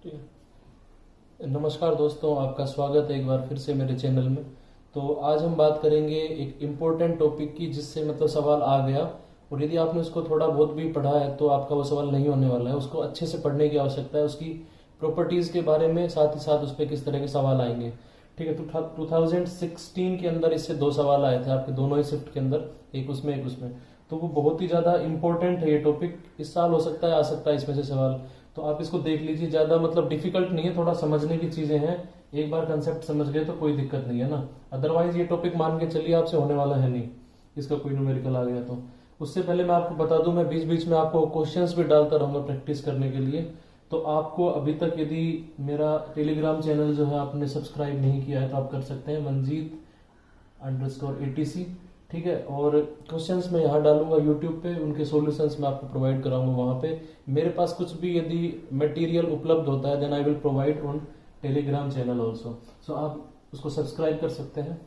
ठीक है। नमस्कार दोस्तों, आपका स्वागत है एक बार फिर से मेरे चैनल में। तो आज हम बात करेंगे एक इम्पोर्टेंट टॉपिक की, जिससे मतलब सवाल आ गया और यदि आपने उसको थोड़ा बहुत भी पढ़ा है तो आपका वो सवाल नहीं होने वाला है। उसको अच्छे से पढ़ने की आवश्यकता है, उसकी प्रॉपर्टीज के बारे में, साथ ही साथ उस पर किस तरह के सवाल आएंगे। ठीक है। 2016 के अंदर इससे 2 सवाल आए थे आपके दोनों ही शिफ्ट के अंदर, एक उसमें एक उसमें। तो वो बहुत ही ज्यादा इंपॉर्टेंट है ये टॉपिक। इस साल हो सकता है आ सकता है इसमें से सवाल। तो आप इसको देख लीजिए, ज्यादा मतलब डिफिकल्ट नहीं है, थोड़ा समझने की चीजें हैं। एक बार कंसेप्ट समझ गए तो कोई दिक्कत नहीं है ना। अदरवाइज ये टॉपिक मान के चलिए आपसे होने वाला है नहीं, इसका कोई न्यूमेरिकल आ गया तो। उससे पहले मैं आपको बता दूं, मैं बीच बीच में आपको क्वेश्चंस भी डालता रहूंगा प्रैक्टिस करने के लिए। तो आपको अभी तक यदि मेरा टेलीग्राम चैनल जो है आपने सब्सक्राइब नहीं किया है तो आप कर सकते हैं, मंजीत_ATC। ठीक है। और क्वेश्चंस मैं यहाँ डालूंगा यूट्यूब पे, उनके सॉल्यूशंस मैं आपको प्रोवाइड कराऊंगा वहां पे। मेरे पास कुछ भी यदि मटेरियल उपलब्ध होता है then I will provide on Telegram channel also. So आप उसको सब्सक्राइब कर सकते हैं।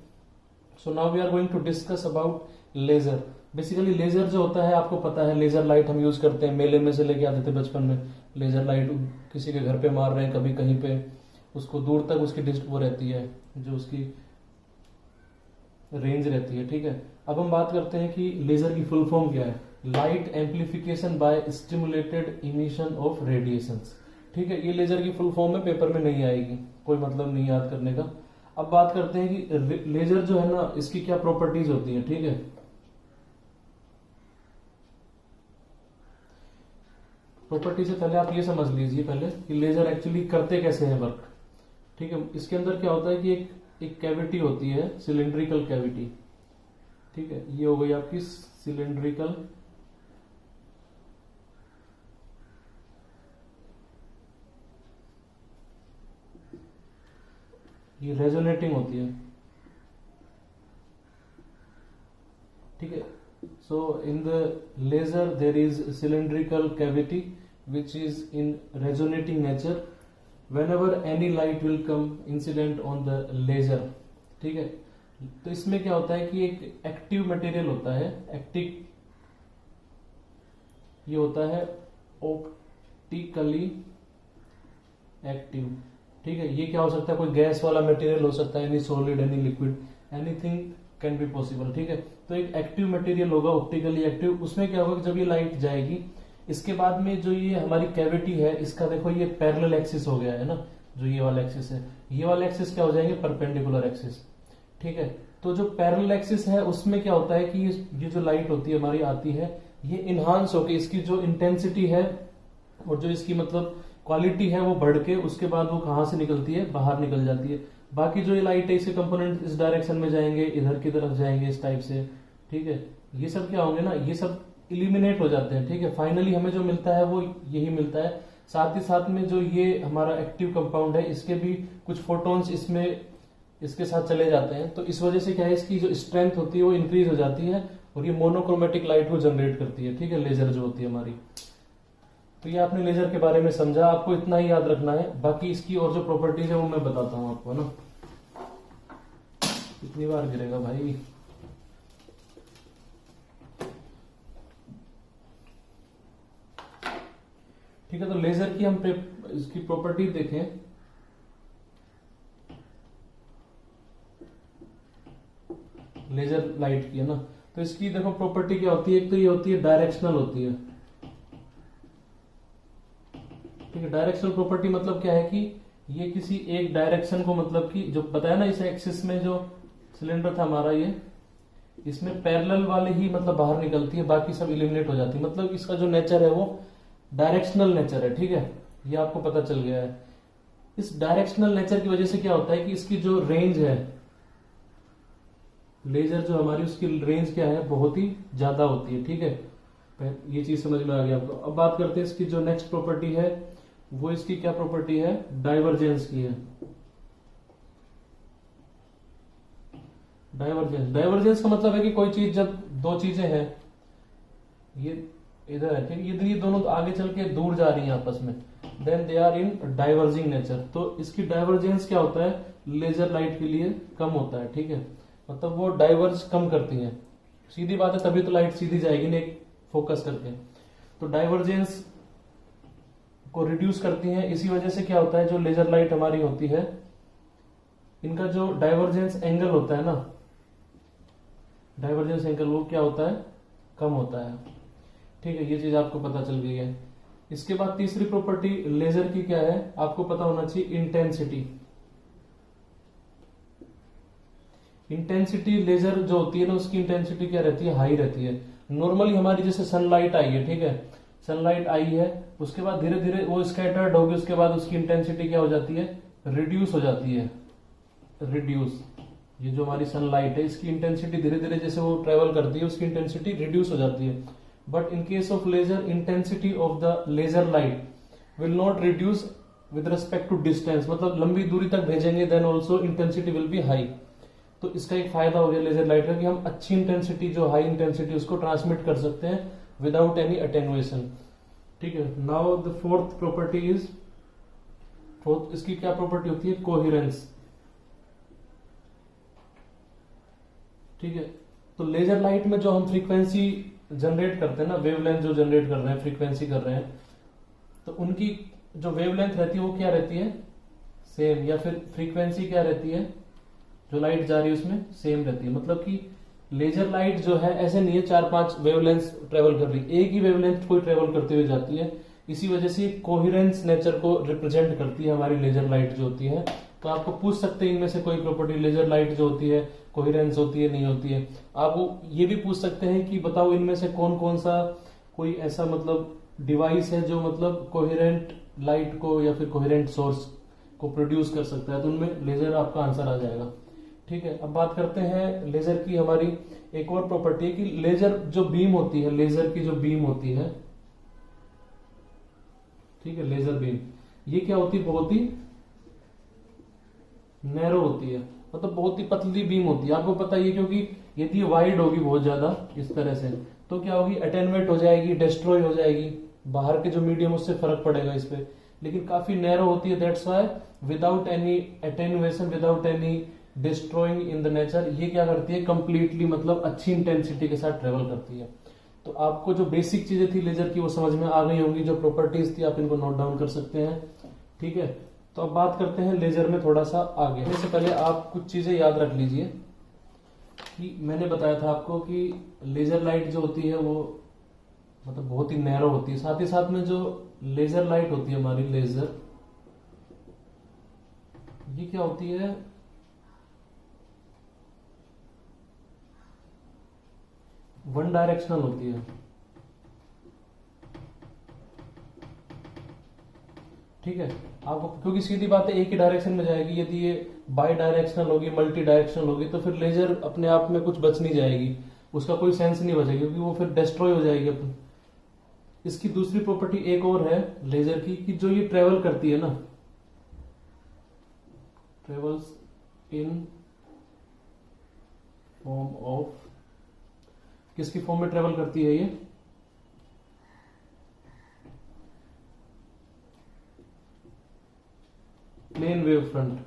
So now we are going to discuss about laser. Basically laser जो होता है आपको पता है, लेजर लाइट हम यूज करते हैं, मेले में से लेके आते थे बचपन में। लेजर लाइट किसी के घर पे मार रहे हैं, कभी कहीं पे, उसको दूर तक उसकी वो रहती है, जो उसकी रेंज रहती है। ठीक है। अब हम बात करते हैं कि लेजर की फुल फॉर्म क्या है। Light amplification by stimulated emission of radiations. ठीक है। ये लेजर की फुल फॉर्म में पेपर में नहीं आएगी, कोई मतलब नहीं याद करने का। अब बात करते हैं कि लेजर जो है ना, इसकी क्या प्रॉपर्टीज होती है। ठीक है। प्रॉपर्टी से पहले आप ये समझ लीजिए पहले कि लेजर एक्चुअली करते कैसे हैं वर्क। ठीक है। इसके अंदर क्या होता है कि एक कैविटी होती है, सिलेंड्रिकल कैविटी। ठीक है। ये हो गई आपकी सिलेंड्रिकल, ये रेजोनेटिंग होती है। ठीक है। So in the laser there is cylindrical cavity which is in resonating nature whenever any light will come incident on the laser। ठीक है। तो इसमें क्या होता है कि एक एक्टिव मटेरियल होता है, एक्टिव, ये होता है ऑप्टिकली एक्टिव। ठीक है। ये क्या हो सकता है, कोई गैस वाला मटेरियल हो सकता है, any solid any liquid, anything can be possible. ठीक है। तो एक एक्टिव मटेरियल होगा, ऑप्टिकली एक्टिव। उसमें क्या होगा कि जब ये लाइट जाएगी, इसके बाद में जो ये हमारी कैविटी है, इसका देखो ये पैरेलल एक्सिस हो गया है ना, जो ये वाला एक्सिस है, ये वाला एक्सिस क्या हो जाएंगे, परपेंडिकुलर एक्सिस। ठीक है। तो जो पैरेलल एक्सिस है उसमें क्या होता है कि ये जो लाइट होती है हमारी आती है, ये इनहांस होकर इसकी जो इंटेंसिटी है और जो इसकी मतलब क्वालिटी है वो बढ़ के उसके बाद वो कहां से निकलती है, बाहर निकल जाती है। बाकी जो ये लाइट है, इसके कंपोनेंट इस डायरेक्शन में जाएंगे, इधर की तरफ जाएंगे, इस टाइप से। ठीक है। ये सब क्या होंगे ना, ये सब इलिमिनेट हो जाते हैं। ठीक है। फाइनली हमें जो मिलता है वो यही मिलता है। साथ ही साथ में जो ये हमारा एक्टिव कंपाउंड है, इसके भी कुछ फोटॉन्स इसमें इसके साथ चले जाते हैं। तो इस वजह से क्या है, इसकी जो स्ट्रेंथ होती है वो इंक्रीज हो जाती है और ये मोनोक्रोमेटिक लाइट को जनरेट करती है। ठीक है। लेजर जो होती है हमारी। तो ये आपने लेजर के बारे में समझा, आपको इतना ही याद रखना है। बाकी इसकी और जो प्रॉपर्टीज है वो मैं बताता हूँ आपको, है ना। कितनी बार गिरेगा भाई। ठीक है। तो लेजर की हम इसकी प्रॉपर्टी देखें। लेजर लाइट की, है ना। तो इसकी देखो प्रॉपर्टी क्या होती है, एक तो ये होती है डायरेक्शनल होती है। ठीक है। डायरेक्शनल प्रॉपर्टी मतलब क्या है कि ये किसी एक डायरेक्शन को, मतलब कि जो बताया ना, इस एक्सिस में जो सिलेंडर था हमारा, ये इसमें पैरेलल वाले ही मतलब बाहर निकलती है, बाकी सब इलिमिनेट हो जाती है। मतलब इसका जो नेचर है वो डायरेक्शनल नेचर है। ठीक है। ये आपको पता चल गया है। इस डायरेक्शनल नेचर की वजह से क्या होता है कि इसकी जो रेंज है, लेजर जो हमारी, उसकी रेंज क्या है, बहुत ही ज्यादा होती है। ठीक है। ये चीज समझ में आ गई आपको। अब बात करते हैं इसकी जो नेक्स्ट प्रॉपर्टी है, वो इसकी क्या प्रॉपर्टी है, डाइवर्जेंस की है। डाइवर्जेंस, डाइवर्जेंस का मतलब है कि कोई चीज, जब दो चीजें हैं, ये इधर है, ठीक है, ये दोनों आगे चल के दूर जा रही हैं आपस में, then they are in diverging nature. तो इसकी डाइवर्जेंस क्या होता है, लेजर लाइट के लिए कम होता है। ठीक है। मतलब वो डाइवर्ज कम करती है, सीधी बात है, तभी तो लाइट सीधी जाएगी ना, फोकस करके। तो डाइवर्जेंस को रिड्यूस करती हैं। इसी वजह से क्या होता है, जो लेजर लाइट हमारी होती है, इनका जो डाइवर्जेंस एंगल होता है ना, डाइवर्जेंस एंगल वो क्या होता है, कम होता है। ठीक है, ये चीज आपको पता चल गई है। इसके बाद तीसरी प्रॉपर्टी लेजर की क्या है, आपको पता होना चाहिए, इंटेंसिटी। इंटेंसिटी लेजर जो होती है ना, उसकी इंटेंसिटी क्या रहती है, हाई रहती है। नॉर्मली हमारी जैसे सनलाइट आई है, ठीक है, सनलाइट आई है, उसके बाद धीरे धीरे वो स्कैटर्ड होगी, उसके बाद उसकी इंटेंसिटी क्या हो जाती है, रिड्यूस हो जाती है, रिड्यूस। ये जो हमारी सनलाइट है, इसकी इंटेंसिटी धीरे धीरे जैसे वो ट्रेवल करती है, उसकी इंटेंसिटी रिड्यूस हो जाती है। But in case of laser, intensity of the laser light will not reduce with respect to distance, मतलब लंबी दूरी तक भेजेंगे then also intensity will be high. तो इसका एक फायदा हो गया लेजर लाइट का कि हम अच्छी इंटेंसिटी, जो हाई इंटेंसिटी, उसको ट्रांसमिट कर सकते हैं विदाउट एनी अटेनुएशन। ठीक है, now the fourth property is, fourth इसकी क्या प्रॉपर्टी होती है, कोहेरेंस। ठीक है, तो लेजर लाइट में जो हम फ्रीक्वेंसी जनरेट करते हैं ना, वेवलेंथ जो जनरेट कर रहे हैं, फ्रीक्वेंसी कर रहे हैं, तो उनकी जो वेवलेंथ रहती है वो क्या रहती है, सेम, या फिर फ्रीक्वेंसी क्या रहती है, जो लाइट जा रही है उसमें सेम रहती है। मतलब कि लेजर लाइट जो है ऐसे नहीं है 4-5 वेवलेंथ ट्रेवल कर रही, एक ही वेवलेंथ कोई ट्रेवल करते हुए जाती है। इसी वजह से कोहेरेंस नेचर को रिप्रेजेंट करती है हमारी लेजर लाइट जो होती है। तो आपको पूछ सकते हैं इनमें से कोई प्रॉपर्टी, लेजर लाइट जो होती है कोहेरेंस होती है, नहीं होती है। आपको ये भी पूछ सकते हैं कि बताओ इनमें से कौन कौन सा कोई ऐसा मतलब डिवाइस है जो मतलब कोहेरेंट लाइट को या फिर कोहेरेंट सोर्स को प्रोड्यूस कर सकता है, तो उनमें लेजर आपका आंसर आ जाएगा। ठीक है, अब बात करते हैं लेजर की। हमारी एक और प्रॉपर्टी है कि लेजर जो बीम होती है, लेजर की जो बीम होती है, ठीक है, लेजर बीम, ये क्या होती है, बहुत ही नैरो होती है, मतलब बहुत ही पतली बीम होती है। आपको पता ही है, क्योंकि यदि वाइड होगी बहुत ज्यादा इस तरह से, तो क्या होगी, अटेनुएट हो जाएगी, डिस्ट्रॉय हो जाएगी, बाहर के जो मीडियम उससे फर्क पड़ेगा इस पे। लेकिन काफी नैरो होती है, that's why without any attenuation, without any destroying in the nature, ये क्या करती है, कंप्लीटली मतलब अच्छी इंटेंसिटी के साथ ट्रेवल करती है। तो आपको जो बेसिक चीजें थी लेजर की वो समझ में आ गई होंगी, जो प्रॉपर्टीज थी आप इनको नोट डाउन कर सकते हैं। ठीक है, तो अब बात करते हैं लेजर में थोड़ा सा आगे। इससे पहले आप कुछ चीजें याद रख लीजिए कि मैंने बताया था आपको कि लेजर लाइट जो होती है वो मतलब बहुत ही नैरो होती है। साथ ही साथ में जो लेजर लाइट होती है हमारी, लेजर, ये क्या होती है, वन डायरेक्शनल होती है। ठीक है, आपको क्योंकि सीधी बात है एक ही डायरेक्शन में जाएगी। यदि ये बाई डायरेक्शनल होगी, मल्टी डायरेक्शनल होगी, तो फिर लेजर अपने आप में कुछ बच नहीं जाएगी, उसका कोई सेंस नहीं बचेगा, क्योंकि वो फिर डिस्ट्रॉय हो जाएगी अपन। इसकी दूसरी प्रॉपर्टी एक और है लेजर की कि जो ये ट्रेवल करती है ना, ट्रेवल्स इन फॉर्म ऑफ, किसकी फॉर्म में ट्रेवल करती है ये, प्लेन वेव फ्रंट।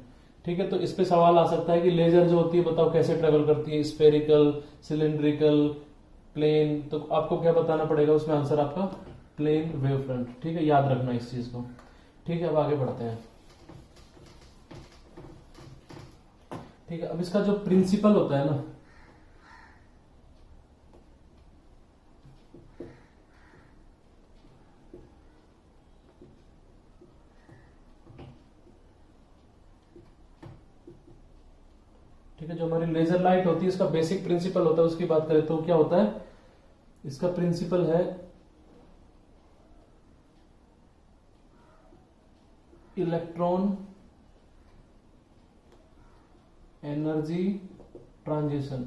ठीक है, तो इस पे सवाल आ सकता है कि लेजर जो होती है बताओ कैसे ट्रेवल करती है, स्फेरिकल, सिलिंड्रिकल, प्लेन। तो आपको क्या बताना पड़ेगा उसमें, आंसर आपका प्लेन वेव फ्रंट। ठीक है, याद रखना इस चीज को। ठीक है, अब आगे बढ़ते हैं। ठीक है, अब इसका जो प्रिंसिपल होता है ना, ठीक है, जो हमारी लेजर लाइट होती है इसका बेसिक प्रिंसिपल होता है, उसकी बात करें तो क्या होता है, इसका प्रिंसिपल है इलेक्ट्रॉन एनर्जी ट्रांजिशन।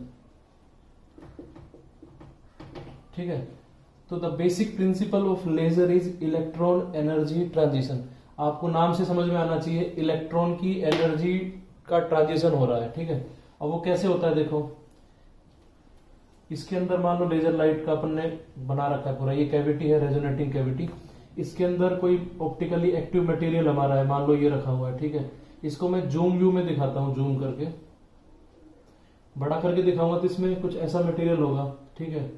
ठीक है, तो the basic principle of laser is electron energy transition. आपको नाम से समझ में आना चाहिए, इलेक्ट्रॉन की एनर्जी का ट्रांजिशन हो रहा है। ठीक है, अब वो कैसे होता है, देखो इसके अंदर मान लो लेजर लाइट का अपन ने बना रखा है पूरा, ये कैविटी है, रेजोनेटिंग कैविटी, इसके अंदर कोई ऑप्टिकली एक्टिव मटेरियल हमारा है, मान लो ये रखा हुआ है। ठीक है, इसको मैं जूम व्यू में दिखाता हूं, जूम करके बड़ा करके दिखाऊंगा तो इसमें कुछ ऐसा मटेरियल होगा। ठीक है,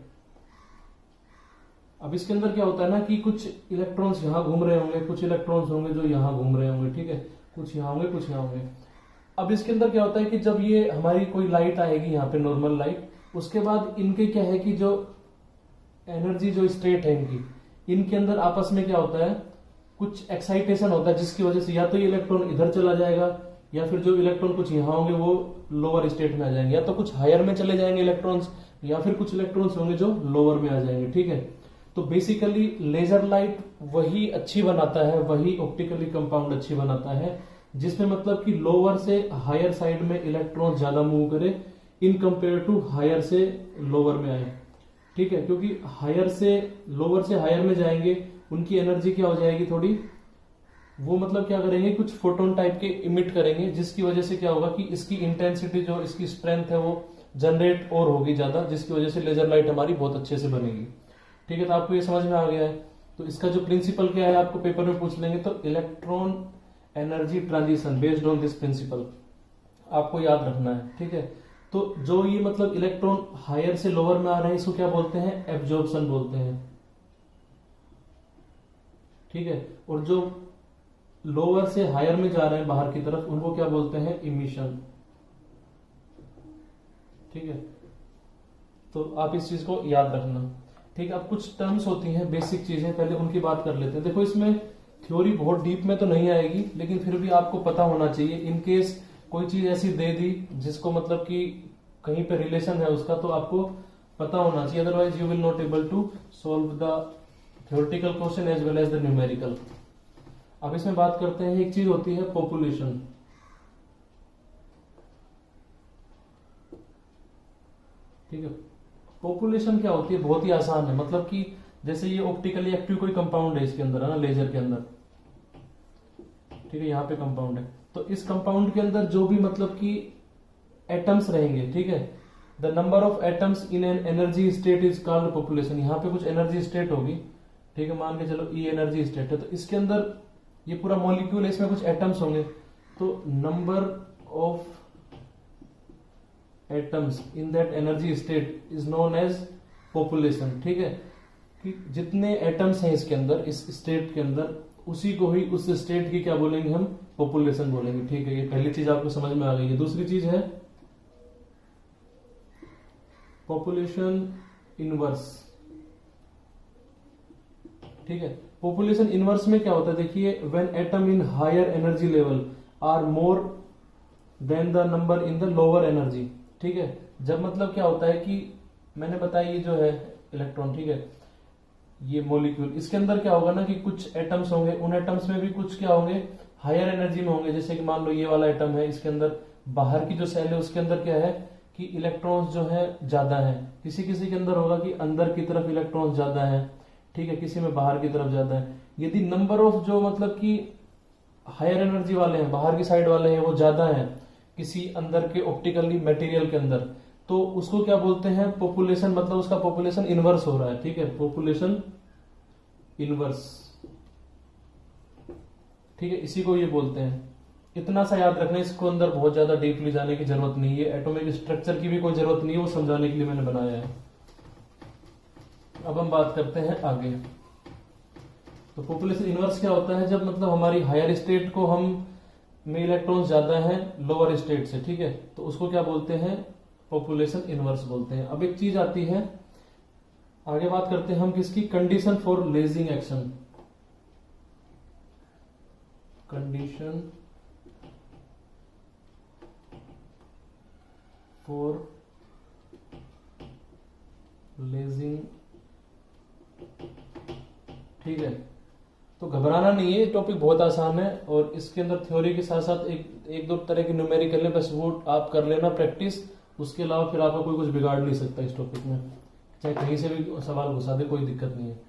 अब इसके अंदर क्या होता है ना कि कुछ इलेक्ट्रॉन्स यहाँ घूम रहे होंगे, कुछ इलेक्ट्रॉन्स होंगे जो यहाँ घूम रहे होंगे, ठीक है, कुछ यहाँ होंगे कुछ यहाँ होंगे। अब इसके अंदर क्या होता है कि जब ये हमारी कोई लाइट आएगी यहाँ पे, नॉर्मल लाइट, उसके बाद इनके क्या है कि जो एनर्जी जो स्टेट है इनके अंदर आपस में क्या होता है, कुछ एक्साइटेशन होता है, जिसकी वजह से या तो ये इलेक्ट्रॉन इधर चला जाएगा, या फिर जो इलेक्ट्रॉन कुछ यहाँ होंगे वो लोअर स्टेट में आ जाएंगे, या तो कुछ हायर में चले जाएंगे इलेक्ट्रॉन्स, या फिर कुछ इलेक्ट्रॉन्स होंगे जो लोअर में आ जाएंगे, ठीक है। तो बेसिकली लेजर लाइट वही अच्छी बनाता है, वही ऑप्टिकली कंपाउंड अच्छी बनाता है जिसमें मतलब कि लोअर से हायर साइड में इलेक्ट्रॉन ज्यादा मूव करे इन कंपेयर टू हायर से लोअर में आए, ठीक है। क्योंकि हायर से लोअर से हायर में जाएंगे, उनकी एनर्जी क्या हो जाएगी थोड़ी, वो मतलब क्या करेंगे, कुछ फोटोन टाइप के इमिट करेंगे, जिसकी वजह से क्या होगा कि इसकी इंटेंसिटी जो इसकी स्ट्रेंथ है वो जनरेट और होगी ज्यादा, जिसकी वजह से लेजर लाइट हमारी बहुत अच्छे से बनेगी, ठीक है। तो आपको ये समझ में आ गया है। तो इसका जो प्रिंसिपल क्या है आपको पेपर में पूछ लेंगे, तो electron energy transition based on this principle आपको याद रखना है, ठीक है। तो जो ये मतलब इलेक्ट्रॉन हायर से लोअर में आ रहे हैं इसको क्या बोलते हैं, एब्जॉर्प्शन बोलते हैं, ठीक है। और जो लोअर से हायर में जा रहे हैं बाहर की तरफ उनको क्या बोलते हैं, इमिशन, ठीक है। तो आप इस चीज को याद रखना, ठीक है। अब कुछ टर्म्स होती हैं बेसिक चीजें, पहले उनकी बात कर लेते हैं। देखो इसमें थ्योरी बहुत डीप में तो नहीं आएगी, लेकिन फिर भी आपको पता होना चाहिए, इन केस कोई चीज ऐसी दे दी जिसको मतलब कि कहीं पे रिलेशन है उसका, तो आपको पता होना चाहिए, otherwise you will not able to solve the theoretical question as well as the numerical. अब इसमें बात करते हैं, एक चीज होती है पॉपुलेशन, ठीक है। पॉपुलेशन क्या होती है, बहुत ही आसान है, मतलब कि जैसे ये ऑप्टिकली एक्टिव कोई कंपाउंड है इसके अंदर, है ना, लेजर के अंदर, ठीक है, यहाँ पे कंपाउंड है, तो इस कंपाउंड के अंदर जो भी मतलब कि एटम्स रहेंगे, ठीक है, the number of atoms in an energy state is called population. यहाँ पे कुछ एनर्जी स्टेट होगी, ठीक है, मान के चलो ई एनर्जी स्टेट है, तो इसके अंदर ये पूरा मॉलिक्यूल है, इसमें कुछ एटम्स होंगे, तो number of atoms in that energy state is known as population, ठीक है। कि जितने एटम्स हैं इसके अंदर, इस स्टेट के अंदर, उसी को ही उस स्टेट की क्या बोलेंगे हम, पॉपुलेशन बोलेंगे, ठीक है। ये पहली चीज आपको समझ में आ गई है। दूसरी चीज है पॉपुलेशन इनवर्स, ठीक है। पॉपुलेशन इनवर्स में क्या होता है, देखिए, when atom in higher energy level are more than the number in the lower energy, ठीक है। जब मतलब क्या होता है कि मैंने बताया ये जो है इलेक्ट्रॉन, ठीक है, ये मॉलिक्यूल, इसके अंदर क्या होगा ना कि कुछ एटम्स होंगे, उन एटम्स में भी कुछ क्या होंगे, हायर एनर्जी में होंगे। जैसे कि मान लो ये वाला एटम है, इसके अंदर बाहर की जो सेल है उसके अंदर क्या है कि इलेक्ट्रॉन्स जो है ज्यादा है, किसी किसी के अंदर होगा कि अंदर की तरफ इलेक्ट्रॉन्स ज्यादा है, ठीक है, किसी में बाहर की तरफ ज्यादा है। यदि नंबर ऑफ जो मतलब कि हायर एनर्जी वाले हैं, बाहर की साइड वाले हैं, वो ज्यादा है किसी अंदर के ऑप्टिकली मटेरियल के अंदर, तो उसको क्या बोलते हैं, पॉपुलेशन, मतलब उसका पॉपुलेशन इनवर्स हो रहा है, ठीक है, पॉपुलेशन इनवर्स, ठीक है, इसी को ये बोलते हैं। इतना सा याद रखना, इसको अंदर बहुत ज्यादा डीपली जाने की जरूरत नहीं है, एटॉमिक स्ट्रक्चर की भी कोई जरूरत नहीं है, वो समझाने के लिए मैंने बनाया है। अब हम बात करते हैं आगे। तो पॉपुलेशन इनवर्स क्या होता है, जब मतलब हमारी हायर स्टेट को हम में इलेक्ट्रॉन्स ज्यादा हैं लोअर स्टेट से, ठीक है, तो उसको क्या बोलते हैं, पॉपुलेशन इनवर्स बोलते हैं। अब एक चीज आती है, आगे बात करते हैं हम किसकी, condition for lazing action, condition for lazing, ठीक है। तो घबराना नहीं है, टॉपिक बहुत आसान है, और इसके अंदर थ्योरी के साथ साथ एक दो तरह के न्यूमेरिकल है, बस वो आप कर लेना प्रैक्टिस, उसके अलावा फिर आपका कोई कुछ बिगाड़ नहीं सकता इस टॉपिक में, चाहे कहीं से भी सवाल घुसा दे, कोई दिक्कत नहीं है।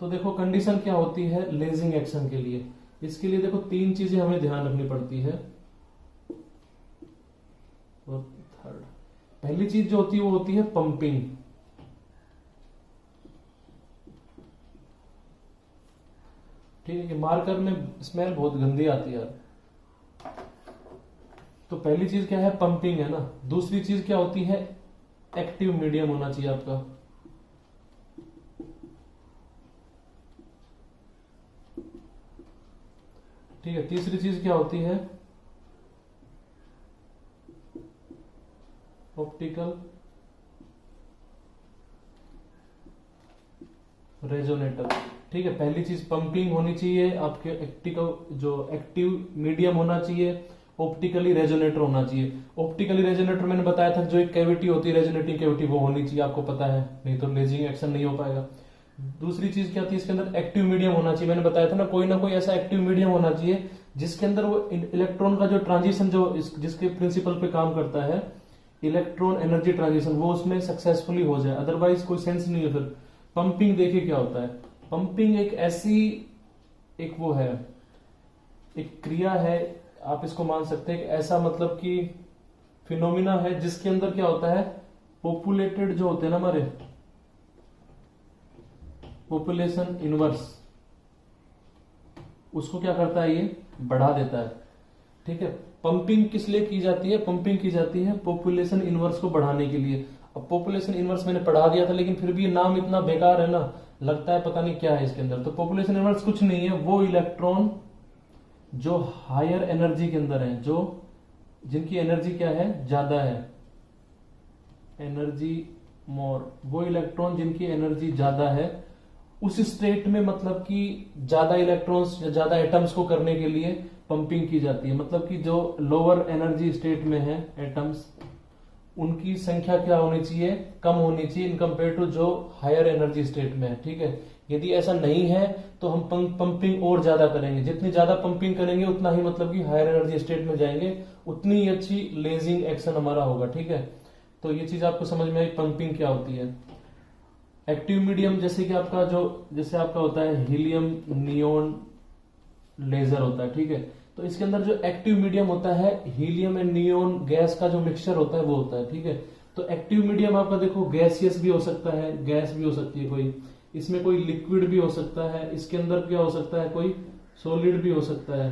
तो देखो कंडीशन क्या होती है लेजिंग एक्शन के लिए, इसके लिए देखो तीन चीजें हमें ध्यान रखनी पड़ती है। और थर्ड, पहली चीज जो होती है वो होती है पंपिंग, ठीक है, कि मार्कर में स्मेल बहुत गंदी आती है यार। तो पहली चीज क्या है, पंपिंग है ना। दूसरी चीज क्या होती है, एक्टिव मीडियम होना चाहिए आपका, ठीक है, तीसरी चीज क्या होती है, ऑप्टिकल रेजोनेटर। ठीक है, पहली चीज पंपिंग होनी चाहिए, आपके एक्टिव मीडियम होना चाहिए, ऑप्टिकली रेजोनेटर होना चाहिए। ऑप्टिकली रेजोनेटर मैंने बताया था, जो एक कैविटी होती है रेजोनेटिंग कैविटी, वो होनी चाहिए, आपको पता है, नहीं तो लेजिंग एक्शन नहीं हो पाएगा। दूसरी चीज क्या थी इसके अंदर, एक्टिव मीडियम होना चाहिए। मैंने बताया था ना कोई ऐसा एक्टिव मीडियम होना चाहिए जिसके अंदर वो इलेक्ट्रॉन का जो ट्रांजिशन जिसके प्रिंसिपल पे काम करता है, इलेक्ट्रॉन एनर्जी ट्रांजिशन, वो उसमें सक्सेसफुली हो जाए, अदरवाइज कोई सेंस नहीं है फिर। पंपिंग देखिए क्या होता है, पंपिंग एक ऐसी एक वो है, एक क्रिया है, आप इसको मान सकते हैं, ऐसा मतलब कि फिनोमिना है जिसके अंदर क्या होता है, पॉपुलेटेड जो होते हैं ना हमारे पॉपुलेशन इनवर्स, उसको क्या करता है, ये बढ़ा देता है। ठीक है, पंपिंग किस लिए की जाती है, पंपिंग की जाती है पॉपुलेशन इनवर्स को बढ़ाने के लिए। अब पॉपुलेशन इनवर्स मैंने पढ़ा दिया था, लेकिन फिर भी नाम इतना बेकार है ना, लगता है पता नहीं क्या है इसके अंदर। तो पॉपुलेशन इनवर्स कुछ नहीं है, वो इलेक्ट्रॉन जो हायर एनर्जी के अंदर है, जो जिनकी एनर्जी क्या है, ज्यादा है, एनर्जी मोर, वो इलेक्ट्रॉन जिनकी एनर्जी ज्यादा है, उस स्टेट में मतलब कि ज्यादा इलेक्ट्रॉन्स या ज्यादा एटम्स को करने के लिए पंपिंग की जाती है। मतलब कि जो लोअर एनर्जी स्टेट में है एटम्स, उनकी संख्या क्या होनी चाहिए, कम होनी चाहिए इन कंपेयर टू जो हायर एनर्जी स्टेट में है। ठीक है, यदि ऐसा नहीं है तो हम पंपिंग और ज्यादा करेंगे, जितनी ज्यादा पंपिंग करेंगे उतना ही मतलब कि हायर एनर्जी स्टेट में जाएंगे, उतनी ही अच्छी लेजिंग एक्शन हमारा होगा। ठीक है, तो ये चीज आपको समझ में आई, पंपिंग क्या होती है। एक्टिव मीडियम जैसे कि जैसे आपका होता है हीलियम नियोन लेजर होता है। ठीक है, तो इसके अंदर जो एक्टिव मीडियम होता है, हीलियम एंड नियोन गैस का जो मिक्सचर होता है वो होता है। ठीक है, तो एक्टिव मीडियम आपका देखो गैसियस भी हो सकता है, गैस भी हो सकती है कोई, इसमें कोई लिक्विड भी हो सकता है, इसके अंदर क्या हो सकता है, कोई सॉलिड भी हो सकता है।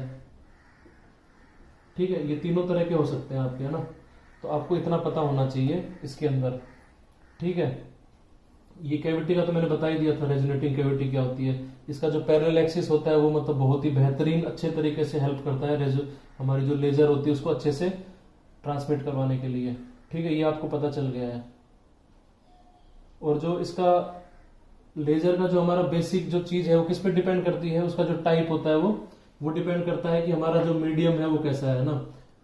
ठीक है, ये तीनों तरह के हो सकते हैं आपके, है ना, तो आपको इतना पता होना चाहिए इसके अंदर। ठीक है, ये कैविटी का तो मैंने बता ही दिया था, रेजोनेटिंग कैविटी क्या होती है। इसका जो पैरेलल एक्सिस होता है वो मतलब बहुत ही बेहतरीन अच्छे तरीके से हेल्प करता है हमारी जो लेजर होती है उसको अच्छे से ट्रांसमिट करवाने के लिए। ठीक है, ये आपको पता चल गया है। और जो इसका लेजर का जो हमारा बेसिक जो चीज है वो किस पे डिपेंड करती है, उसका जो टाइप होता है वो डिपेंड करता है कि हमारा जो मीडियम है वो कैसा है ना।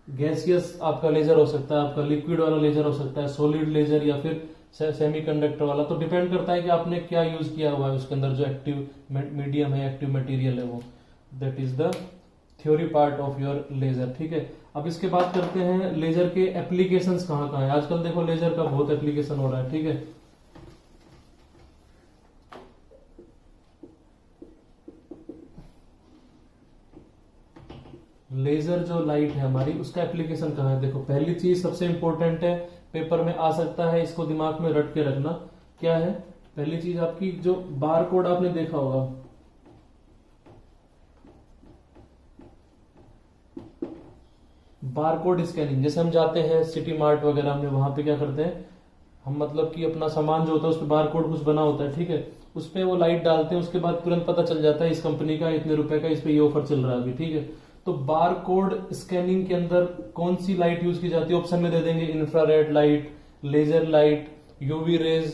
गैसियस आपका लेजर हो सकता है, आपका लिक्विड वाला लेजर हो सकता है, सॉलिड लेजर या फिर सेमीकंडक्टर वाला, तो डिपेंड करता है कि आपने क्या यूज किया हुआ है उसके अंदर, जो एक्टिव मीडियम है, एक्टिव मटेरियल है वो। That is the theory part of your laser. ठीक है, अब इसके बात करते हैं लेजर के एप्लीकेशंस कहाँ कहाँ है। आजकल देखो लेजर का बहुत एप्लीकेशन हो रहा है। ठीक है, लेजर जो लाइट है हमारी, उसका एप्लीकेशन कहाँ है। देखो पहली चीज सबसे इंपॉर्टेंट है, पेपर में आ सकता है, इसको दिमाग में रट के रखना, क्या है पहली चीज आपकी, जो बार कोड आपने देखा होगा, बार कोड स्कैनिंग। जैसे हम जाते हैं सिटी मार्ट वगैरह में, वहां पे क्या करते हैं हम, मतलब कि अपना सामान जो होता है उस पर बार कोड कुछ बना होता है। ठीक है, उस पर वो लाइट डालते हैं, उसके बाद तुरंत पता चल जाता है इस कंपनी का इतने रुपए का, इस पे ये ऑफर चल रहा है अभी। ठीक है, तो बार कोड स्कैनिंग के अंदर कौन सी लाइट यूज की जाती है, ऑप्शन में दे देंगे infrared light, laser light, UV rays,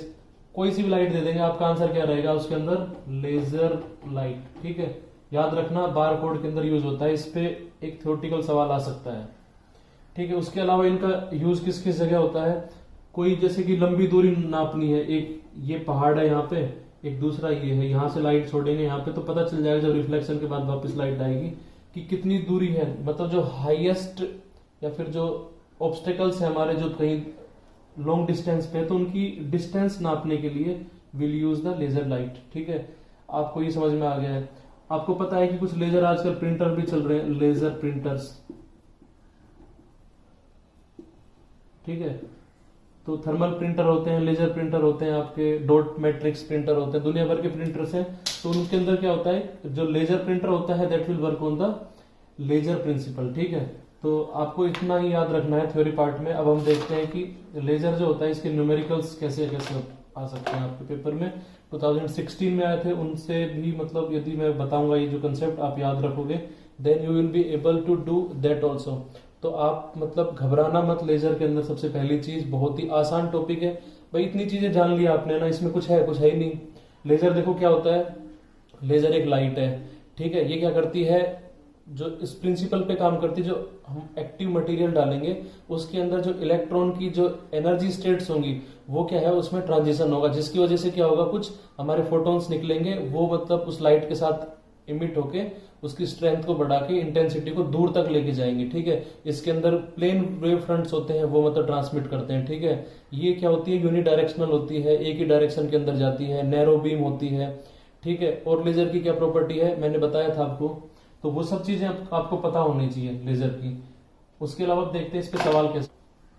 कोई सी भी लाइट दे देंगे। आपका आंसर क्या रहेगा उसके अंदर, लेजर लाइट। ठीक है, याद रखना बार कोड के अंदर यूज होता है, इस पे एक थ्योरेटिकल सवाल आ सकता है। ठीक है, उसके अलावा इनका यूज किस किस जगह होता है, कोई जैसे कि लंबी दूरी नापनी है, एक ये पहाड़ है यहाँ पे, एक दूसरा ये है, यहाँ से लाइट छोड़ेंगे यहाँ पे तो पता चल जाएगा जब रिफ्लेक्शन के बाद वापस लाइट आएगी कि कितनी दूरी है, मतलब जो हाईएस्ट या फिर जो ऑब्स्टेकल्स है हमारे जो कहीं लॉन्ग डिस्टेंस पे, तो उनकी डिस्टेंस नापने के लिए will use the laser light. ठीक है, आपको ये समझ में आ गया है। आपको पता है कि कुछ लेजर आजकल प्रिंटर भी चल रहे हैं, लेजर प्रिंटर्स। ठीक है, तो थर्मल प्रिंटर होते हैं, लेजर प्रिंटर होते हैं, आपके डॉट मैट्रिक्स प्रिंटर होते हैं, दुनिया भर के प्रिंटर्स हैं। तो उनके अंदर क्या होता है, जो लेजर प्रिंटर होता है that will work on the laser principle. ठीक है, तो आपको इतना ही याद रखना है थ्योरी पार्ट में। अब हम देखते हैं कि लेजर जो होता है इसके न्यूमेरिकल्स कैसे कैसे आ सकते हैं आपके पेपर में। 2016 में आए थे, उनसे भी मतलब यदि मैं बताऊंगा ये जो कंसेप्ट आप याद रखोगे then you will be able to do that also. तो आप मतलब घबराना मत लेजर के अंदर। सबसे पहली चीज, बहुत ही आसान टॉपिक है भाई, इतनी चीजें जान लिया आपने ना, इसमें कुछ है ही नहीं। लेजर देखो क्या होता है, लेजर एक लाइट है, ठीक है। ये क्या करती है, जो इस प्रिंसिपल पे काम करती है, जो हम एक्टिव मटेरियल डालेंगे उसके अंदर जो इलेक्ट्रॉन की जो एनर्जी स्टेट्स होंगी वो क्या है, उसमें ट्रांजिशन होगा, जिसकी वजह से क्या होगा, कुछ हमारे फोटॉन्स निकलेंगे, वो मतलब उस लाइट के साथ इमिट होके उसकी स्ट्रेंथ को बढ़ा के इंटेंसिटी को दूर तक लेके जाएंगे, ठीक है। इसके अंदर प्लेन वेव फ्रंट्स होते हैं, वो मतलब ट्रांसमिट करते हैं, ठीक है। ये क्या होती है, यूनिडायरेक्शनल होती है, एक ही डायरेक्शन के अंदर जाती है, नैरो बीम होती है, ठीक है। और लेजर की क्या प्रॉपर्टी है मैंने बताया था आपको, तो वो सब चीजें आपको पता होनी चाहिए लेजर की। उसके अलावा देखते हैं इस पे सवाल कैसे,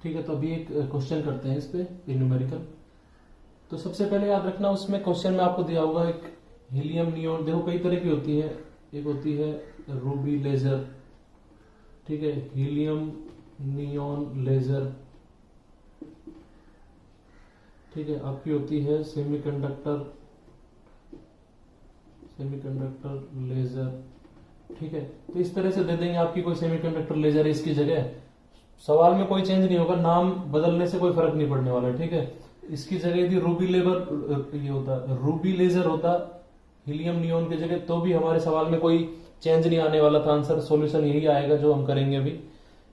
ठीक है। तो अभी एक क्वेश्चन करते हैं इस पे न्यूमेरिकल। तो सबसे पहले याद रखना, उसमें क्वेश्चन में आपको दिया होगा एक हीलियम नियोन, देखो कई तरह की होती है, एक होती है रूबी लेजर, ठीक है, हीलियम नियोन लेजर, ठीक है। आपकी होती है सेमीकंडक्टर लेजर, ठीक है। तो इस तरह से दे देंगे आपकी कोई सेमीकंडक्टर लेजर है इसकी जगह, सवाल में कोई चेंज नहीं होगा, नाम बदलने से कोई फर्क नहीं पड़ने वाला, ठीक है। इसकी जगह यदि रूबी लेजर होता हीलियम नियोन की जगह, तो भी हमारे सवाल में कोई चेंज नहीं आने वाला था, आंसर सॉल्यूशन यही आएगा जो हम करेंगे अभी।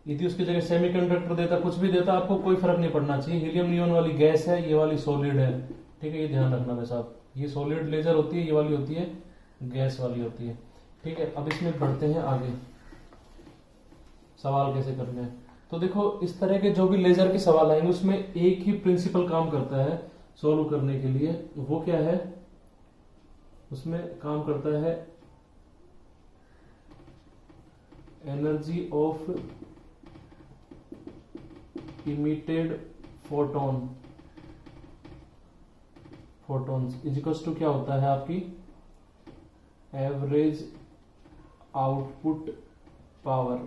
यदि उसकी जगह सेमीकंडक्टर देता, कुछ भी देता, आपको कोई फर्क नहीं पड़ना चाहिए। हीलियम नियोन वाली गैस है, ये वाली सॉलिड है, ठीक है, ये ध्यान रखना भाई साहब। ये सॉलिड लेजर होती है, ये वाली होती है गैस वाली होती है, ठीक है। अब इसमें बढ़ते हैं आगे, सवाल कैसे करने हैं। तो देखो इस तरह के जो भी लेजर के सवाल आएंगे उसमें एक ही प्रिंसिपल काम करता है सोल्व करने के लिए, वो क्या है, उसमें काम करता है energy of emitted photons is equals to क्या होता है आपकी एवरेज आउटपुट पावर,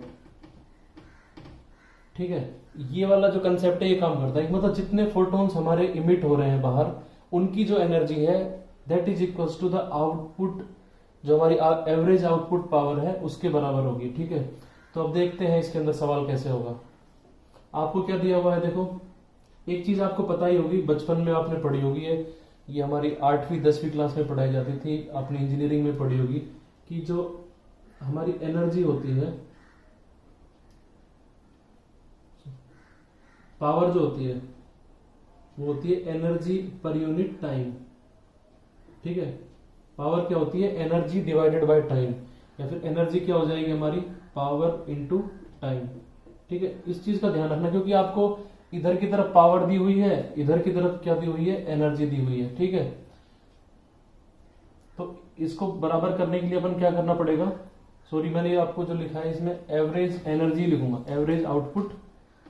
ठीक है। ये वाला जो कंसेप्ट है ये काम करता है, मतलब जितने फोटॉन्स हमारे इमिट हो रहे हैं बाहर, उनकी जो एनर्जी है that is equals to the output, जो हमारी एवरेज आउटपुट पावर है उसके बराबर होगी, ठीक है। तो अब देखते हैं इसके अंदर सवाल कैसे होगा। आपको क्या दिया हुआ है, देखो एक चीज आपको पता ही होगी, बचपन में आपने पढ़ी होगी, ये हमारी 8वीं 10वीं क्लास में पढ़ाई जाती थी, आपने इंजीनियरिंग में पढ़ी होगी, कि जो हमारी एनर्जी होती है, पावर जो होती है वो होती है एनर्जी पर यूनिट टाइम, ठीक है। पावर क्या होती है, एनर्जी डिवाइडेड बाय टाइम, या फिर एनर्जी क्या हो जाएगी हमारी, पावर इनटू टाइम, ठीक है। इस चीज का ध्यान रखना, क्योंकि आपको इधर की तरफ पावर दी हुई है, इधर की तरफ क्या दी हुई है, एनर्जी दी हुई है, ठीक है। तो इसको बराबर करने के लिए अपन क्या करना पड़ेगा, सॉरी मैंने आपको जो लिखा है इसमें एवरेज एनर्जी लिखूंगा, एवरेज आउटपुट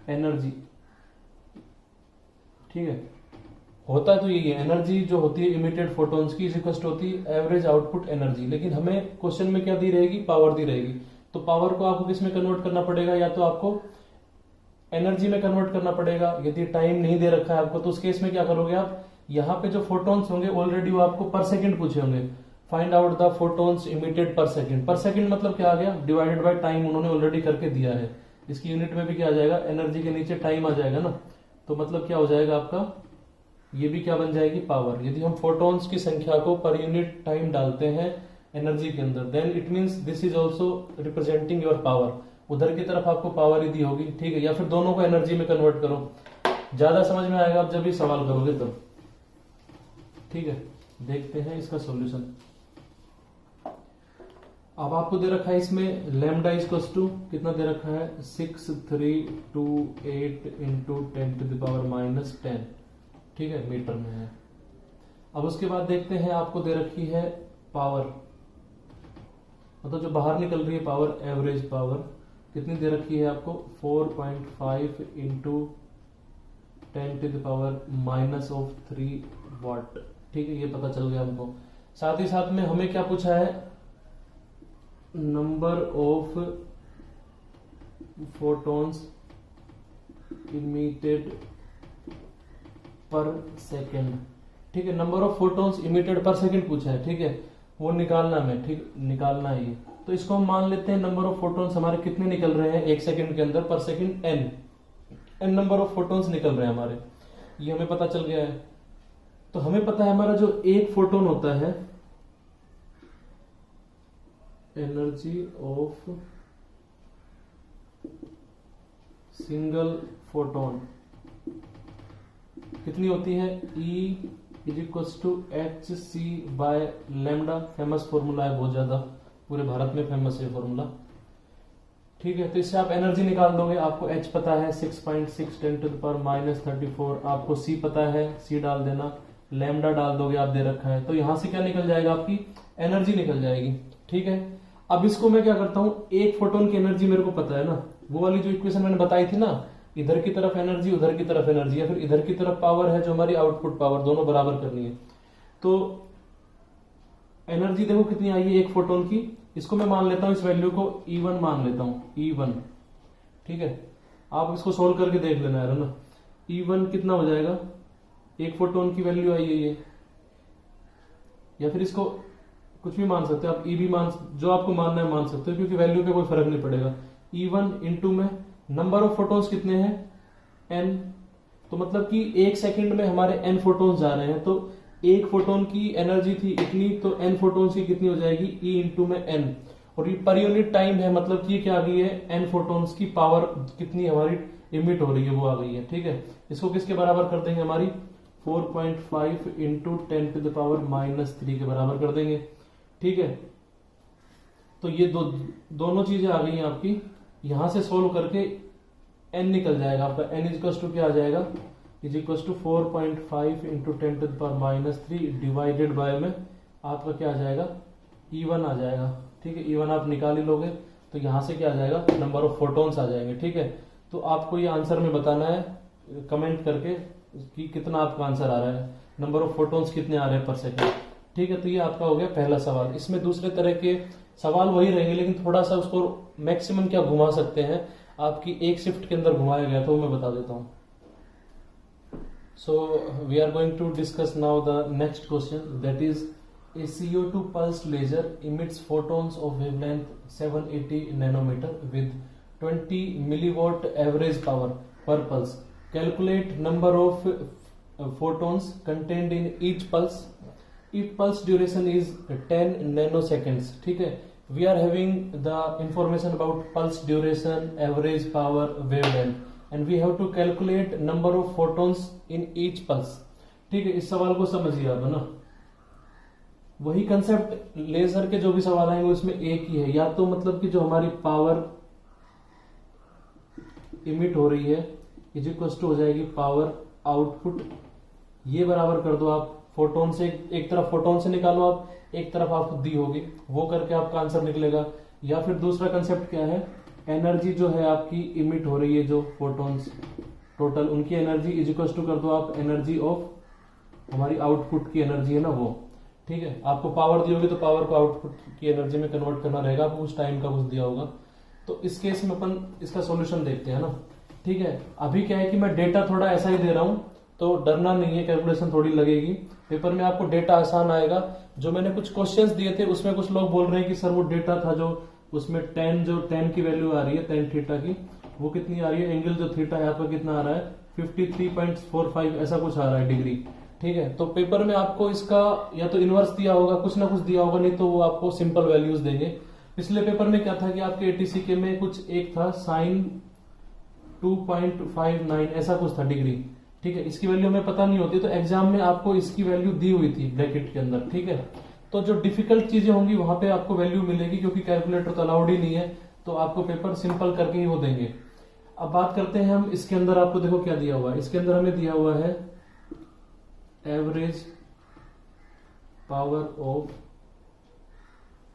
एनर्जी, ठीक है। होता तो यही है, एनर्जी जो होती है इमिटेड फोटॉन्स की इज इक्वल टू होती है एवरेज आउटपुट एनर्जी, लेकिन हमें क्वेश्चन में क्या दी रहेगी, पावर दी रहेगी। तो पावर को आपको किस में कन्वर्ट करना पड़ेगा, या तो आपको एनर्जी में कन्वर्ट करना पड़ेगा, यदि टाइम नहीं दे रखा है आपको तो उस केस में क्या करोगे आप, यहाँ पे जो फोटॉन्स होंगे ऑलरेडी वो आपको पर सेकंड पूछे होंगे, find out the photons emitted पर सेकंड। पर सेकंड मतलब क्या आ गया, डिवाइडेड बाय टाइम उन्होंने ऑलरेडी करके दिया है, इसकी यूनिट में भी क्या आ जाएगा, एनर्जी के नीचे टाइम आ जाएगा ना, तो मतलब क्या हो जाएगा आपका, ये भी क्या बन जाएगी, पावर। यदि हम फोटॉन्स की संख्या को पर यूनिट टाइम डालते हैं एनर्जी के अंदर, then it means this is also representing your power, उधर की तरफ आपको पावर ही दी होगी, ठीक है। या फिर दोनों को एनर्जी में कन्वर्ट करो, ज्यादा समझ में आएगा आप जब भी सवाल करोगे तब, ठीक है। देखते हैं इसका सॉल्यूशन। अब आपको दे रखा है इसमें लैम्डा इक्वल्स टू कितना दे रखा है, 6328 इंटू 10⁻⁻10, ठीक है, मीटर में है। अब उसके बाद देखते हैं आपको दे रखी है पावर, मतलब जो बाहर निकल रही है पावर, एवरेज पावर कितनी दे रखी है आपको, 4.5 इंटू 10⁻³ वाट, ठीक है, ये पता चल गया हमको। साथ ही साथ में हमें क्या पूछा है, नंबर ऑफ फोटॉन्स इमिटेड पर सेकेंड, ठीक है। नंबर ऑफ फोटॉन्स इमिटेड पर सेकेंड पूछा है, ठीक है, वो निकालना है, ठीक निकालना है ये, तो इसको हम मान लेते हैं नंबर ऑफ फोटॉन्स हमारे कितने निकल रहे हैं एक सेकंड के अंदर, per second n number of photons निकल रहे हैं हमारे, ये हमें पता चल गया है। तो हमें पता है हमारा जो एक फोटोन होता है, एनर्जी ऑफ सिंगल फोटोन कितनी होती है, E is equal to h c by lambda. Famous formula है, बहुत ज्यादा पूरे भारत में फेमस है फॉर्मूला। ठीक है, तो इससे आप एनर्जी निकाल दोगे। आपको H पता है 6.6 10 टू द पावर -34, आपको C पता है, C डाल देना, लैम्डा डाल दोगे, आप दे रखा है। तो यहां से क्या निकल जाएगा, आपकी एनर्जी निकल जाएगी। ठीक है, अब इसको मैं क्या करता हूं, एक फोटोन की एनर्जी मेरे को पता है ना, वो वाली जो इक्वेशन मैंने बताई थी ना, इधर की तरफ एनर्जी उधर की तरफ एनर्जी, या फिर इधर की तरफ पावर है जो हमारी आउटपुट पावर, दोनों बराबर करनी है। तो एनर्जी देखो कितनी आई है एक फोटोन की, इसको मैं मान लेता हूं, इस वैल्यू को E1 मान लेता हूं, E1। ठीक है, आप इसको सोल्व करके देख लेना है ना, E1 कितना हो जाएगा, एक फोटोन की वैल्यू आई है ये, या फिर इसको कुछ भी मान सकते हो आप, E भी मान, जो आपको मानना है मान सकते हो, क्योंकि वैल्यू पे कोई फर्क नहीं पड़ेगा। E1 इंटू में नंबर ऑफ फोटोन्स कितने हैं, n, तो मतलब कि एक सेकंड में हमारे n फोटोन्स जा रहे हैं, तो एक फोटोन की एनर्जी थी इतनी, तो n फोटोन्स की कितनी हो जाएगी, E इंटू में n, और ये पर यूनिट टाइम है, मतलब कि ये क्या आ गई है, n फोटोन्स की पावर कितनी हमारी इमिट हो रही है वो आ गई है। ठीक है, इसको किसके बराबर कर देंगे, हमारी 4.5 इंटू 10 टू द पावर -3 के बराबर कर देंगे। ठीक है, तो ये दोनों चीजें आ गई हैं आपकी, यहां से सोल्व करके n निकल जाएगा आपका, n इज टू क्या आ जाएगा, is equal to 4.5 into 10 to the power -3 divided by में आपका क्या आ जाएगा, E1 आ जाएगा। ठीक है, E1 आप निकाल ही लोगे, तो यहां से क्या आ जाएगा, नंबर ऑफ फोटोन्स आ जाएंगे। ठीक है, तो आपको ये आंसर में बताना है कमेंट करके कि कितना आपका आंसर आ रहा है, नंबर ऑफ फोटोन्स कितने आ रहे हैं पर सेकेंड। ठीक है, तो ये आपका हो गया पहला सवाल। इसमें दूसरे तरह के सवाल वही रहेंगे, लेकिन थोड़ा सा उसको मैक्सिमम क्या घुमा सकते हैं, आपकी एक शिफ्ट के अंदर घुमाया गया, तो मैं बता देता हूं। So we are going to discuss now the next question, that is a CO2 pulsed laser emits photons of wavelength 780 nanometer with 20 milliwatt average power per pulse. Calculate number of photons contained in each pulse if pulse duration is 10 nanoseconds. ठीक है, we are having the information about pulse duration, average power, wavelength, and we have to calculate number of photons in each pulse. ठीक है, इस सवाल को समझिए आप, है ना, वही कंसेप्ट लेजर के जो भी सवाल आएंगे उसमें एक ही है, या तो मतलब कि जो हमारी पावर इमिट हो रही है इज इक्वल टू हो जाएगी पावर आउटपुट, ये बराबर कर दो आप फोटोन से, एक तरफ फोटोन से निकालो आप, एक तरफ आपको दी होगी, वो करके आपका आंसर निकलेगा। या फिर दूसरा कंसेप्ट क्या है, एनर्जी जो है आपकी इमिट हो रही है, जो फोटोन्स टोटल उनकी एनर्जी इज इक्वल टू कर दो आप एनर्जी ऑफ हमारी आउटपुट की एनर्जी है ना वो। ठीक है, आपको पावर दी होगी तो पावर को आउटपुट की एनर्जी में कन्वर्ट करना रहेगा, आपको उस टाइम का कुछ दिया होगा। तो इस केस में अपन इसका सॉल्यूशन देखते हैं ना। ठीक है, अभी क्या है कि मैं डेटा थोड़ा ऐसा ही दे रहा हूं, तो डरना नहीं है, कैलकुलेशन थोड़ी लगेगी, पेपर में आपको डेटा आसान आएगा। जो मैंने कुछ क्वेश्चंस दिए थे उसमें कुछ लोग बोल रहे हैं कि सर वो डेटा था जो उसमें tan की वैल्यू आ रही है, tan थीटा की, वो कितनी आ रही है, एंगल जो थीटा है आपका कितना आ रहा है, 53.45 ऐसा कुछ आ रहा है डिग्री। ठीक है, तो पेपर में आपको इसका या तो इनवर्स दिया होगा, कुछ ना कुछ दिया होगा, नहीं तो वो आपको सिंपल वैल्यूज देंगे। पिछले पेपर में क्या था कि आपके ATC के में कुछ एक था sin 2.59 ऐसा कुछ था डिग्री। ठीक है, इसकी वैल्यू हमें पता नहीं होती, तो एग्जाम में आपको इसकी वैल्यू दी हुई थी ब्रैकेट के अंदर। ठीक है, तो जो डिफिकल्ट चीजें होंगी वहां पे आपको वैल्यू मिलेगी, क्योंकि कैलकुलेटर तो अलाउड ही नहीं है, तो आपको पेपर सिंपल करके ही वो देंगे। अब बात करते हैं हम इसके अंदर, आपको देखो क्या दिया हुआ है, इसके अंदर हमें दिया हुआ है average power of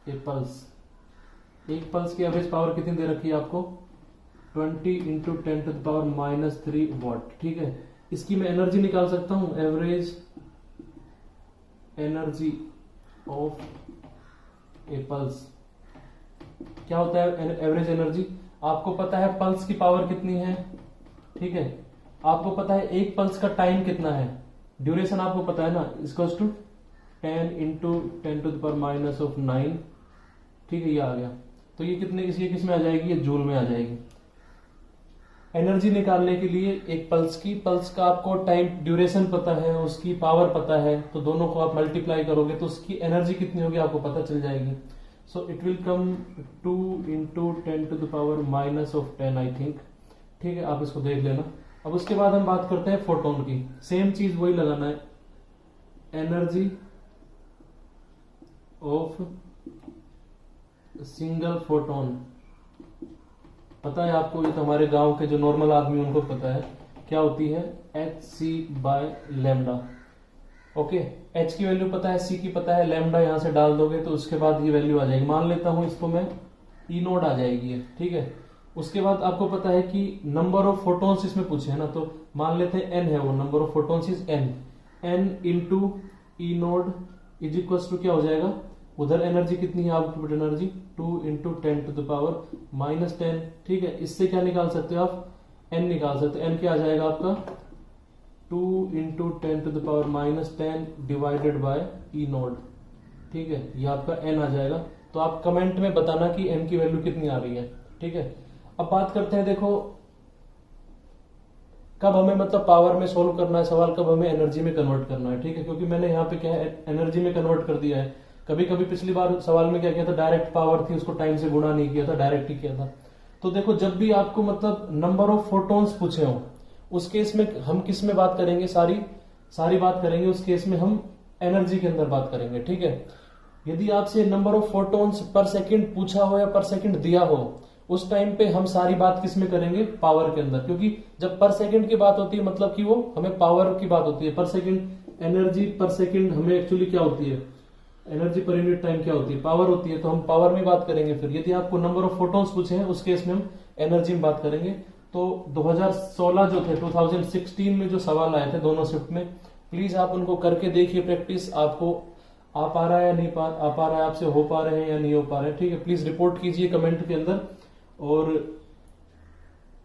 a pulse. एक पल्स की एवरेज पावर कितनी दे रखी है आपको, 20 into 10 to the power -3 watt. ठीक है, इसकी मैं एनर्जी निकाल सकता हूं, average energy of a pulse. क्या होता है एवरेज एनर्जी, आपको पता है पल्स की पावर कितनी है। ठीक है, आपको पता है एक पल्स का टाइम कितना है, ड्यूरेशन आपको पता है ना, equals to 10 into 10 to the power -9। ठीक है, ये आ गया। तो ये कितने ये किस में आ जाएगी, ये जूल में आ जाएगी। एनर्जी निकालने के लिए एक पल्स का आपको टाइम ड्यूरेशन पता है, उसकी पावर पता है, तो दोनों को आप मल्टीप्लाई करोगे तो उसकी एनर्जी कितनी होगी आपको पता चल जाएगी। So it will come 2 × 10⁻⁻10 I think. ठीक है, आप इसको देख लेना। अब उसके बाद हम बात करते हैं फोटोन की। सेम चीज वही लगाना है, एनर्जी ऑफ सिंगल फोटोन। पता है आपको, ये तो हमारे गांव के जो नॉर्मल आदमी उनको पता है क्या होती है, hc/λ। ओके, h की वैल्यू पता है, c की पता है, लैम्डा यहां से डाल दोगे तो उसके बाद ये वैल्यू आ जाएगी। मान लेता हूं इसको मैं E0 आ जाएगी, ठीक है। उसके बाद आपको पता है कि नंबर ऑफ फोटोन्स इसमें पूछे है ना, तो मान लेते हैं n है वो, number of photons is n into E0 is equal to क्या हो जाएगा, उधर एनर्जी कितनी है, आउटपुट एनर्जी 2 × 10⁻⁻10। ठीक है, इससे क्या निकाल सकते हो आप, n निकाल सकते हो। n क्या आ जाएगा आपका 2 × 10⁻⁻10 डिवाइडेड बाय E0। ठीक है, ये आपका n आ जाएगा। तो आप कमेंट में बताना कि n की वैल्यू कितनी आ रही है। ठीक है, अब बात करते हैं, देखो कब हमें मतलब पावर में सोल्व करना है सवाल, कब हमें एनर्जी में कन्वर्ट करना है। ठीक है, क्योंकि मैंने यहाँ पे क्या है, एनर्जी में कन्वर्ट कर दिया है। कभी कभी पिछली बार सवाल में क्या किया था, डायरेक्ट पावर थी, उसको टाइम से गुणा नहीं किया था, डायरेक्ट ही किया था। तो देखो, जब भी आपको मतलब नंबर ऑफ फोटोन्स पूछे हो, उस केस में हम किस में बात करेंगे, सारी बात करेंगे। उस केस में हम एनर्जी के अंदर बात करेंगे। ठीक है, यदि आपसे नंबर ऑफ फोटोन्स पर सेकंड पूछा हो या पर सेकंड दिया हो, उस टाइम पे हम सारी बात किस में करेंगे, पावर के अंदर। क्योंकि जब पर सेकंड की बात होती है मतलब कि वो हमें पावर की बात होती है। पर सेकंड एनर्जी पर सेकंड हमें एक्चुअली क्या होती है, एनर्जी पर यूनिट टाइम क्या होती है, पावर होती है। तो हम पावर में बात करेंगे। फिर यदि आपको नंबर ऑफ फोटोन्स पूछे हैं, उस केस में हम एनर्जी में बात करेंगे। तो 2016 जो थे, 2016 में जो सवाल आए थे दोनों शिफ्ट में, प्लीज आप उनको करके देखिए प्रैक्टिस। आपको आ पा रहा है या नहीं आ पा रहा है, आपसे हो पा रहे हैं या नहीं हो पा रहे हैं। ठीक है, प्लीज रिपोर्ट कीजिए कमेंट के अंदर। और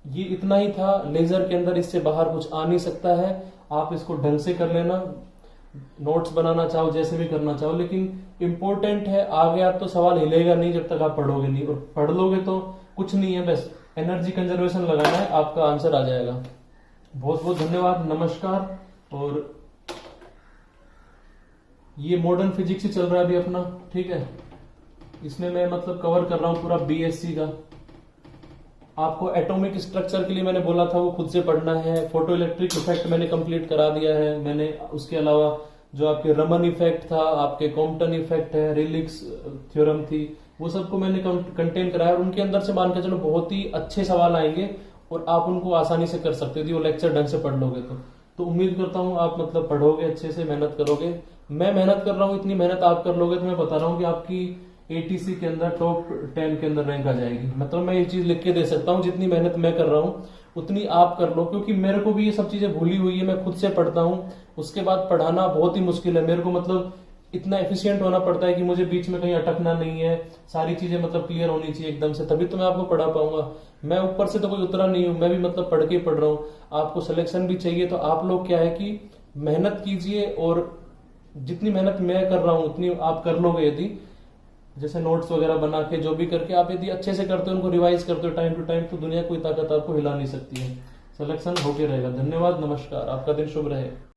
ये इतना ही था लेजर के अंदर, इससे बाहर कुछ आ नहीं सकता है। आप इसको ढंग से कर लेना, नोट्स बनाना चाहो, जैसे भी करना चाहो, लेकिन इंपॉर्टेंट है। आ गया तो सवाल हिलेगा नहीं जब तक आप पढ़ोगे नहीं, और पढ़ लोगे तो कुछ नहीं है, बस एनर्जी कंजर्वेशन लगाना है, आपका आंसर आ जाएगा। बहुत बहुत धन्यवाद, नमस्कार। और ये मॉडर्न फिजिक्स ही चल रहा है अभी अपना। ठीक है, इसमें मैं मतलब कवर कर रहा हूं पूरा बीएससी का। आपको एटॉमिक स्ट्रक्चर के लिए मैंने बोला था वो खुद से पढ़ना है। फोटो इलेक्ट्रिक इफेक्ट मैंने कंप्लीट करा दिया है मैंने। उसके अलावा जो आपके रमन इफेक्ट था, आपके कॉम्पटन इफेक्ट है, रिलिक्स थ्योरम थी, वो सबको मैंने कंटेन कराया। और उनके अंदर से मान के चलो बहुत ही अच्छे सवाल आएंगे और आप उनको आसानी से कर सकते हो, वो लेक्चर ढंग से पढ़ लोगे तो उम्मीद करता हूँ आप मतलब पढ़ोगे, अच्छे से मेहनत करोगे। मैं मेहनत कर रहा हूँ, इतनी मेहनत आप कर लोगे तो मैं बता रहा हूँ कि आपकी एटीसी के अंदर टॉप 10 के अंदर रैंक आ जाएगी। मतलब मैं ये चीज लिख के दे सकता हूँ, जितनी मेहनत मैं कर रहा हूँ उतनी आप कर लो। क्योंकि मेरे को भी ये सब चीजें भूली हुई है, मैं खुद से पढ़ता हूँ, उसके बाद पढ़ाना बहुत ही मुश्किल है मेरे को। मतलब इतना एफिशिएंट होना पड़ता है कि मुझे बीच में कहीं अटकना नहीं है, सारी चीजें मतलब क्लियर होनी चाहिए एकदम से, तभी तो मैं आपको पढ़ा पाऊंगा। मैं ऊपर से तो कोई उतरा नहीं हूं, मैं भी मतलब पढ़ के पढ़ रहा हूँ। आपको सिलेक्शन भी चाहिए तो आप लोग क्या है कि मेहनत कीजिए, और जितनी मेहनत मैं कर रहा हूँ उतनी आप कर लोगे। यदि जैसे नोट्स वगैरह बना के जो भी करके आप यदि अच्छे से करते हो, उनको रिवाइज करते हो टाइम टू टाइम, तो दुनिया कोई ताकत आपको हिला नहीं सकती है। सिलेक्शन होके रहेगा। धन्यवाद, नमस्कार, आपका दिन शुभ रहे।